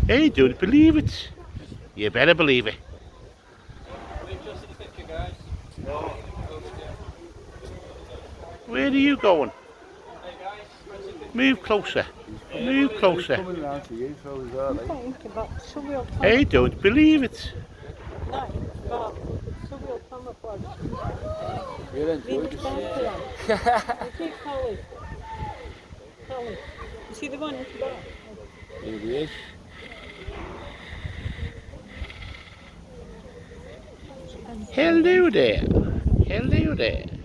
Hey, don't believe it. You better believe it. Where are you going? Move closer. Move closer. Coming around to you, so is that, like? Hey, don't believe it. You'll enjoy this. Here he is. Hello there. Hello there.